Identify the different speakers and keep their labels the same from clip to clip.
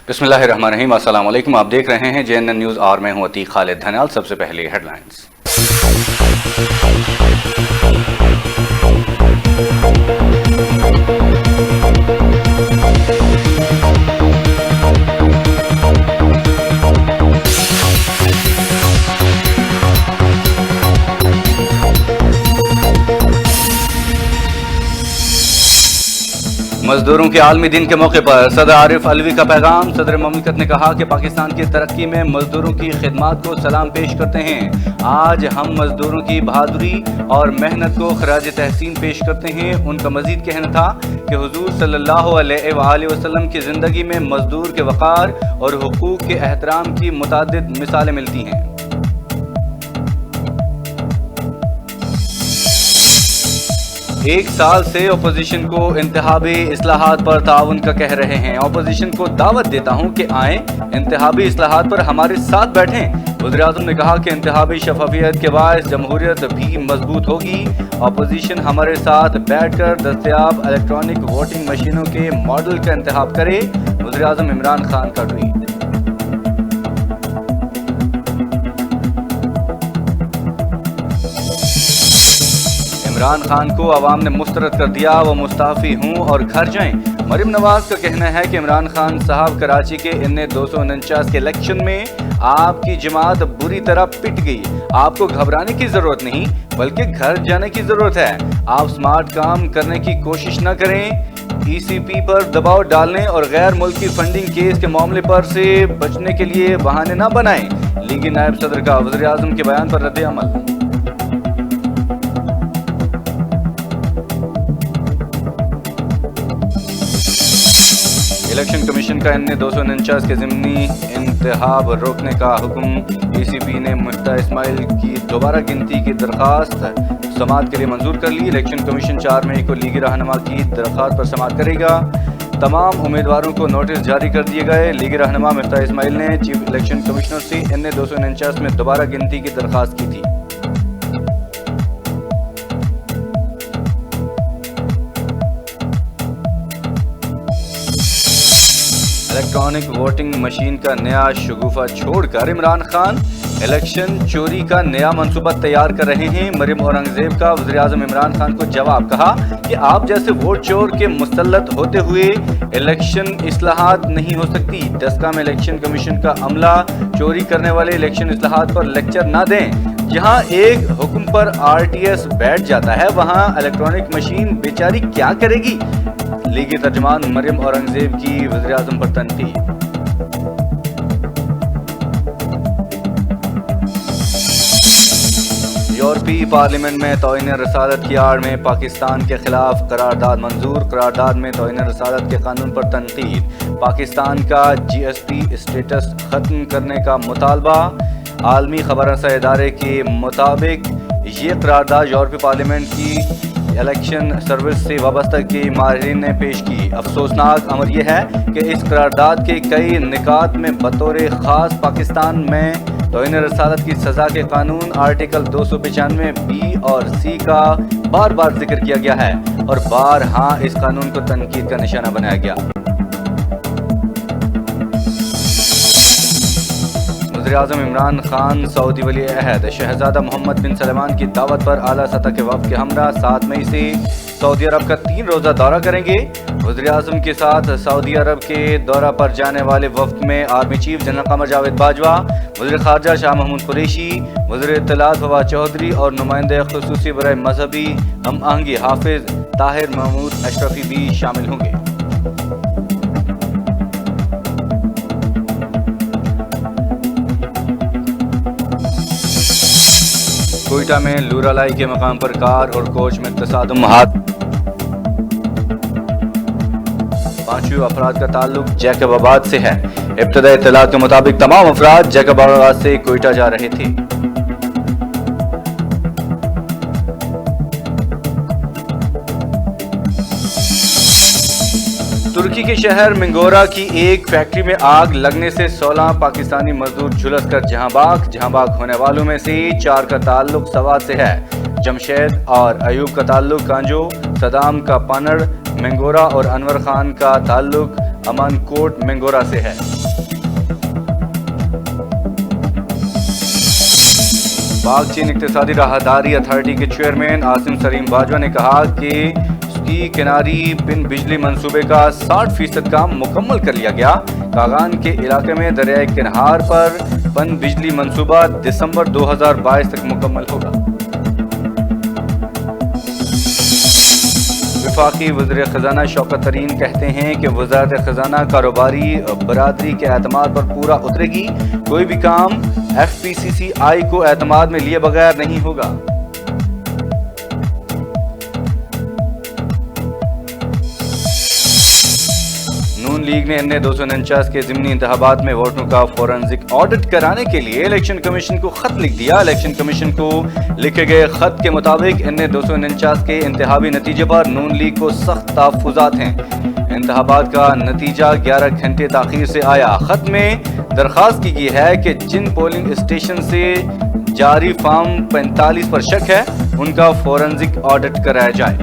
Speaker 1: बिस्मिल्लाहिर्रहमानिर्रहीम। अस्सलाम वालेकुम। आप देख रहे हैं JNN न्यूज़ और मैं हूं अतीक खालिद धन्याल। सबसे पहले हेडलाइंस। मजदूरों के आलमी दिन के मौके पर सदर आरिफ अलवी का पैगाम। सदर ममलिकत ने कहा कि पाकिस्तान की तरक्की में मजदूरों की खिदमत को सलाम पेश करते हैं। आज हम मजदूरों की बहादुरी और मेहनत को खराज तहसीन पेश करते हैं। उनका मजीद कहना था कि हुजूर सल्लल्लाहु अलैहि वसल्लम की ज़िंदगी में मजदूर के वक़ार और हुकूक के एहतराम की मुतादिद मिसालें मिलती हैं। एक साल से अपोजिशन को इंतहाबी इस्लाहात पर ताउन का कह रहे हैं। अपोजिशन को दावत देता हूं कि आएं, इंतहाबी इस्लाहात पर हमारे साथ बैठें। वज़ीर-ए-आज़म ने कहा कि इंतहाबी शफाफियत के बायस जमहूरियत भी मजबूत होगी। अपोजिशन हमारे साथ बैठकर दस्तयाब इलेक्ट्रॉनिक वोटिंग मशीनों के मॉडल का इंतखाब करे। वज़ीर-ए-आज़म इमरान खान का ट्वीट। इमरान खान को अवाम ने मुस्तरद कर दिया, वो मुस्ताफी हूँ और घर जाएं। मरियम नवाज का कहना है कि इमरान खान साहब कराची के इन 249 के इलेक्शन में आपकी जमात बुरी तरह पिट गई। आपको घबराने की जरूरत नहीं बल्कि घर जाने की जरूरत है। आप स्मार्ट काम करने की कोशिश न करें। ECP पर दबाव डालने और गैर मुल्की फंडिंग केस के मामले पर से बचने के लिए बहाने न बनाएं। लीगी नायब सदर का वज़ीर-ए-आज़म के बयान पर रद्द अमल। इलेक्शन कमीशन का इन 249 के ज़िमनी इंतखाब रोकने का हुक्म। ECP ने मुफ्ता इस्माइल की दोबारा गिनती की दरख्वास्त समाअत के लिए मंजूर कर ली। इलेक्शन कमीशन 4 मई को लीगी रहनुमा की दरख्वास्त पर समाअत करेगा। तमाम उम्मीदवारों को नोटिस जारी कर दिए गए। लीगी रहनुमा मुफ्ता इस्माइल ने चीफ इलेक्शन कमिश्नर से इन 249 में दोबारा गिनती की दरख्वास्त की थी। इलेक्ट्रॉनिक वोटिंग मशीन का नया शगुफा छोड़कर इमरान खान इलेक्शन चोरी का नया मंसूबा तैयार कर रहे हैं। मरियम औरंगजेब का वज़ीर-ए-आज़म इमरान खान को जवाब। कहा कि आप जैसे वोट चोर के मुसल्लत होते हुए इलेक्शन इस्लाहात नहीं हो सकती। डस्का में इलेक्शन कमीशन का अमला चोरी करने वाले इलेक्शन इस्लाहात पर लेक्चर ना दें। जहां एक हुक्म पर RTS बैठ जाता है वहां इलेक्ट्रॉनिक मशीन बेचारी क्या करेगी। लीगी तर्जमान मरियम औरंगजेब की वज़ीर-ए-आज़म पर तनकीद। यूरोपीय पार्लियामेंट में तौहीन रसालत की आड़ में पाकिस्तान के खिलाफ करारदाद मंजूर। करारदाद में तौहीन रसालत के कानून पर तनकीद। पाकिस्तान का GSP स्टेटस खत्म करने का मुतालबा। आलमी खबररसा इदारे के मुताबिक ये करारदाद यूरोपीय पार्लियामेंट की इलेक्शन सर्विस से वाबस्ता के माहिरीन ने पेश की। अफसोसनाक अमर यह है कि इस करारदाद के कई निकात में बतौर ख़ास पाकिस्तान में तौहीन रसालत की सज़ा के कानून आर्टिकल 295 B और C का बार बार जिक्र किया गया है और बारहा इस कानून को तनकीद का निशाना बनाया गया। वज़ीर-ए-आज़म इमरान खान सऊदी वली अहद शहजादा मोहम्मद बिन सलमान की दावत पर आला सतह के वफ़द के हमरा 7 मई से सऊदी अरब का 3 रोज़ा दौरा करेंगे। वज़ीर-ए-आज़म के साथ सऊदी अरब के दौरा पर जाने वाले वफ़द में आर्मी चीफ जनरल क़मर जावेद बाजवा, वज़ीर ख़ारजा शाह महमूद कुरैशी, वज़ीर इत्तलात फवाद चौधरी और नुमाइंदे ख़ुसूसी बराए मजहबी हम आहंगी हाफिज़ ताहिर महमूद अशरफी भी शामिल होंगे। कोयटा में लूरालाई के मकाम पर कार और कोच में तसादुम। 5 अफराद का ताल्लुक जैकबाबाद से है। इब्तदाई इत्तलात के मुताबिक तमाम अफराद जैकबाबाद से कोयटा जा रहे थे। तुर्की के शहर मिंगोरा की एक फैक्ट्री में आग लगने से 16 पाकिस्तानी मजदूर झुलस कर जहां बाग होने वालों में से 4 का ताल्लुक सवात से है। जमशेद और अयूब का ताल्लुक कांजो, सदाम का पानड़ मिंगोरा और अनवर खान का ताल्लुक अमानकोट मिंगोरा से है। पाक चीन इक्तिसादी राहदारी अथॉरिटी के चेयरमैन आसिम सलीम बाजवा ने कहा कि उसकी किनारी बिन बिजली मंसूबे का 60% काम मुकम्मल कर लिया गया। कागान के इलाके में दरियाए किन्हार पर पन बिजली मंसूबा दिसंबर 2022 तक मुकम्मल होगा। वफाकी वज़ीर ख़ज़ाना शौकत तरीन कहते हैं कि वज़ारत ख़ज़ाना कारोबारी बरादरी के एतमाद पर पूरा उतरेगी। कोई भी काम FPCCI को एतमाद में लिए बगैर नहीं होगा। नून लीग ने अन्य 249 के ज़िमनी इंतखाबात में वोटों का फोरेंसिक ऑडिट कराने के लिए इलेक्शन कमीशन को खत लिख दिया। इलेक्शन कमीशन को लिखे गए खत के मुताबिक अन्य 249 के इंतखाबी नतीजे पर नून लीग को सख्त तहफ़्फ़ुज़ात हैं। इंतखाबात का नतीजा 11 घंटे ताख़ीर से आया। खत में दरख्वास्त की गई है कि जिन पोलिंग स्टेशन से जारी फॉर्म 45 पर शक है उनका फोरेंसिक ऑडिट कराया जाए।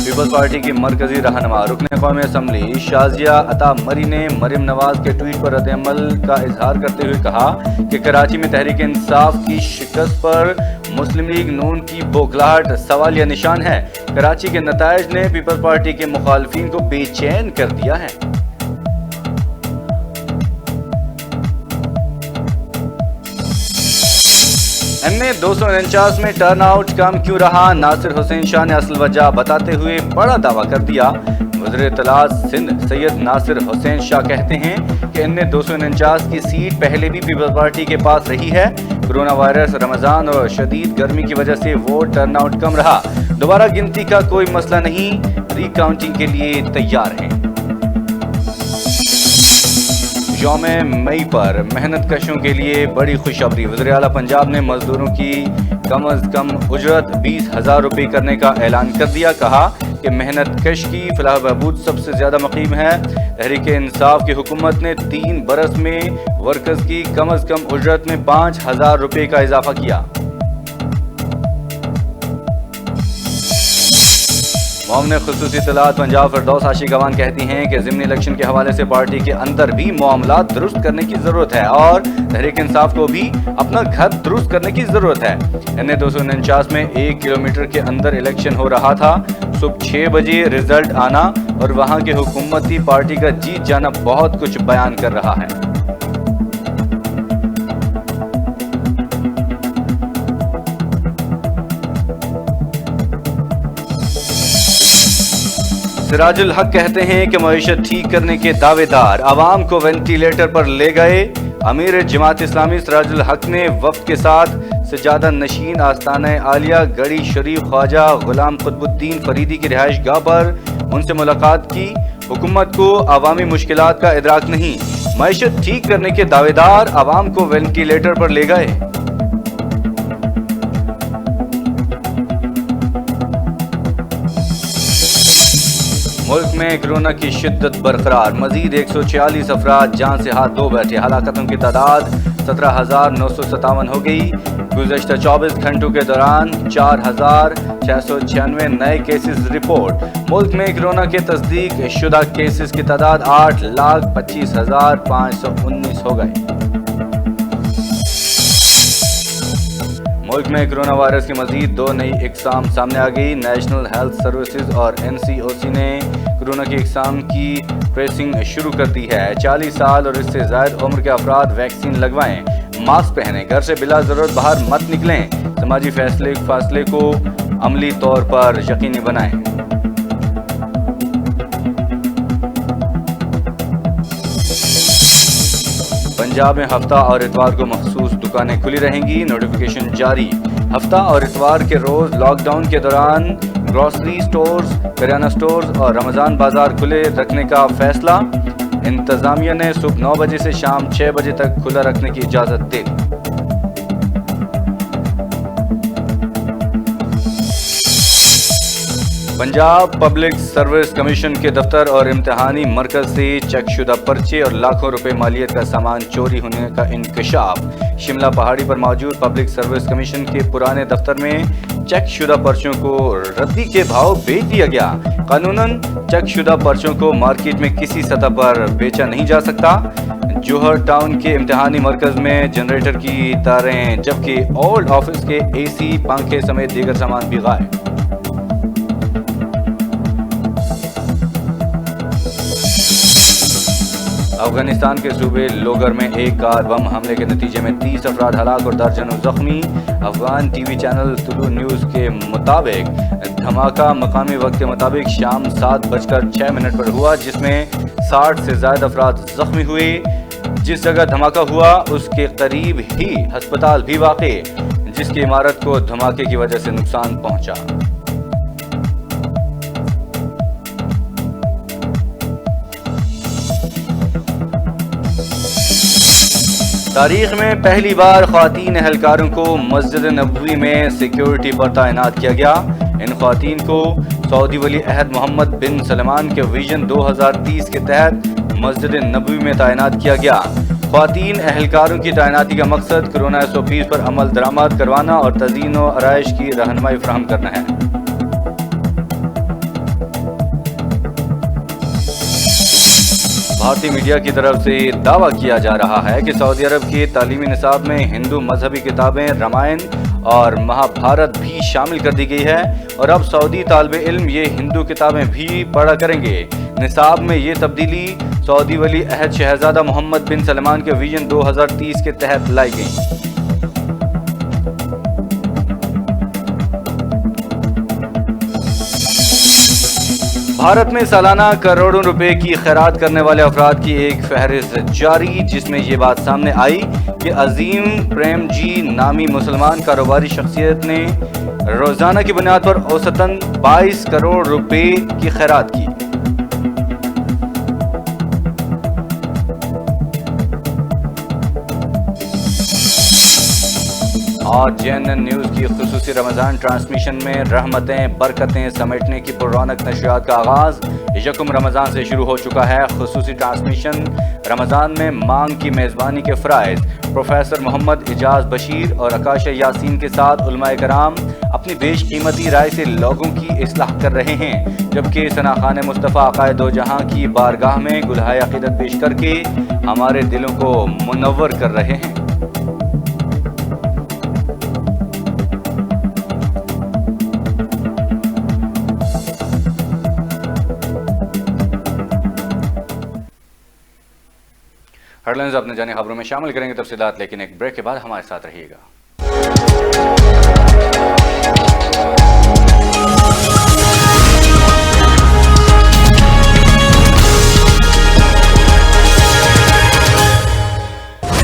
Speaker 1: पीपल्स पार्टी की मरकजी रहनुमा रुकन कौमी असम्बली शाजिया अता मरी ने मरियम नवाज के ट्वीट पर रद्द-ए-अमल का इजहार करते हुए कहा कि कराची में तहरीक इंसाफ की शिकस्त पर मुस्लिम लीग नून की बौखलाहट सवालिया निशान है। कराची के नताइज ने पीपल्स पार्टी के मुखालफिन को बेचैन कर दिया है। अन्य 249 में टर्न आउट कम क्यों रहा? नासिर हुसैन शाह ने असल वजह बताते हुए बड़ा दावा कर दिया। वज़ीर इत्तलात सिंध सैयद नासिर हुसैन शाह कहते हैं कि अन्य 249 की सीट पहले भी पीपल्स पार्टी के पास रही है। कोरोना वायरस, रमजान और शदीद गर्मी की वजह से वोट टर्न आउट कम रहा। दोबारा गिनती का कोई मसला नहीं, रिकाउंटिंग के लिए तैयार हैं। यौम मई पर मेहनत कशों के लिए बड़ी खुशखबरी। वज़ीर आला पंजाब ने मजदूरों की कम अज कम उजरत 20,000 रुपये करने का ऐलान कर दिया। कहा कि मेहनत कश की फलाह बहबूद सबसे ज़्यादा मक़ीम है। तहरीक इंसाफ की हुकूमत ने 3 बरस में वर्कर्स की कम अज कम उजरत में 5,000 रुपये का इजाफा किया। मामले खुसूसी इत्तलात पंजाब फिरदौस आशी गवान कहती हैं कि ज़िमनी इलेक्शन के हवाले से पार्टी के अंदर भी मामलात दुरुस्त करने की ज़रूरत है और तहरीक इंसाफ को भी अपना घर दुरुस्त करने की ज़रूरत है। अन्य 249 में 1 किलोमीटर के अंदर इलेक्शन हो रहा था। सुबह 6 बजे रिजल्ट आना और वहाँ के हुकूमती पार्टी का जीत जाना बहुत कुछ बयान कर रहा है। सिराजुल हक कहते हैं कि मईशत ठीक करने के दावेदार आवाम को वेंटिलेटर पर ले गए। अमीर जमात इस्लामी सिराजुल हक ने वफ्द के साथ सजादा नशीन आस्ताना आलिया गढ़ी शरीफ ख्वाजा गुलाम कुतुबुद्दीन फरीदी की रिहाइश गाह पर उनसे मुलाकात की। हुकूमत को अवामी मुश्किलात का इदराक नहीं, मईशत ठीक करने के दावेदार आवाम को वेंटिलेटर पर ले गए। मुल्क में कोरोना की शिद्दत बरकरार। मजीद 146 अफराद जान से हाथ धो बैठे। हलाकतों की तादाद 17,957 हो गई। गुज़श्ता 24 घंटों के दौरान 4,696 नए केसेस रिपोर्ट। मुल्क में कोरोना के तस्दीक शुदा केसेस की तादाद 8,25,519 हो गए। मुल्क में कोरोना वायरस की मजीद 2 नई इकसाम सामने आ गई। नेशनल हेल्थ सर्विसेज और NCOC ने कोरोना की इकसाम की ट्रेसिंग शुरू कर दी है। 40 साल और इससे ज़ायद उम्र के अफराद वैक्सीन लगवाएं, मास्क पहनें, घर से बिला ज़रूरत बाहर मत निकलें, समाजी फासले को अमली तौर पर यकीनी बनाएं। पंजाब में हफ्ता और इतवार को मखसूस दुकानें खुली रहेंगी। नोटिफिकेशन जारी। हफ्ता और इतवार के रोज लॉकडाउन के दौरान ग्रोसरी स्टोर्स, किराना स्टोर्स और रमज़ान बाजार खुले रखने का फैसला। इंतज़ामिया ने सुबह 9 बजे से शाम 6 बजे तक खुला रखने की इजाज़त दे दी। पंजाब पब्लिक सर्विस कमीशन के दफ्तर और इम्तिहानी मरकज से चेकशुदा पर्चे और लाखों रुपए मालियत का सामान चोरी होने का इंकशाफ। शिमला पहाड़ी पर मौजूद पब्लिक सर्विस कमीशन के पुराने दफ्तर में चेकशुदा पर्चों को रद्दी के भाव बेच दिया गया। कानूनन चेकशुदा पर्चों को मार्केट में किसी सतह पर बेचा नहीं जा सकता। جوہر ٹاؤن کے امتحانی مرکز میں جنریٹر کی تاریں جبکہ اولڈ آفس کے اے سی پنکھے سمیت دیگر سامان بھی غائب۔ افغانستان کے صوبے لوگر میں ایک کار بم حملے کے نتیجے میں 30 افراد ہلاک اور درجنوں زخمی۔ افغان ٹی وی چینل طلوع نیوز کے مطابق دھماکہ مقامی وقت کے مطابق شام 7:06 پر ہوا، جس میں 60 سے زائد افراد زخمی ہوئے۔ جس جگہ دھماکہ ہوا اس کے قریب ہی ہسپتال بھی واقع، جس کی عمارت کو دھماکے کی وجہ سے نقصان پہنچا۔ تاریخ میں پہلی بار خواتین اہلکاروں کو مسجد نبوی میں سیکیورٹی پر تعینات کیا گیا۔ ان خواتین کو سعودی ولی عہد محمد بن سلمان کے ویژن 2030 کے تحت مسجد نبوی میں تعینات کیا گیا۔ خواتین اہلکاروں کی تعیناتی کا مقصد کورونا SOPs پر عمل درآمد کروانا اور تزئین و آرائش کی رہنمائی فراہم کرنا ہے۔ بھارتی میڈیا کی طرف سے دعویٰ کیا جا رہا ہے کہ سعودی عرب کے تعلیمی نصاب میں ہندو مذہبی کتابیں رامائن اور مہا بھارت بھی شامل کر دی گئی ہے اور اب سعودی طالب علم یہ ہندو کتابیں بھی پڑھا کریں گے۔ نصاب میں یہ تبدیلی سعودی ولی عہد شہزادہ محمد بن سلمان کے ویژن 2030 کے تحت لائی گئی۔ بھارت میں سالانہ کروڑوں روپے کی خیرات کرنے والے افراد کی ایک فہرست جاری، جس میں یہ بات سامنے آئی کہ عظیم پریم جی نامی مسلمان کاروباری شخصیت نے روزانہ کی بنیاد پر اوسطاً 22 کروڑ روپے کی خیرات کی۔ آج JNN نیوز کی خصوصی رمضان ٹرانسمیشن میں رحمتیں برکتیں سمیٹنے کی پررونق نشریات کا آغاز 1 رمضان سے شروع ہو چکا ہے۔ خصوصی ٹرانسمیشن رمضان میں مانگ کی میزبانی کے فرائض پروفیسر محمد اعجاز بشیر اور عکاشہ یاسین کے ساتھ علماء کرام اپنی بیش قیمتی رائے سے لوگوں کی اصلاح کر رہے ہیں، جبکہ ثنا خان مصطفیٰ عقائد دو جہاں کی بارگاہ میں گلہائے عقیدت پیش کر کے ہمارے دلوں کو منور کر رہے ہیں۔ ہیڈ لائنز اپنے جانے خبروں میں شامل کریں گے تفصیلات، لیکن ایک بریک کے بعد ہمارے ساتھ رہیے گا۔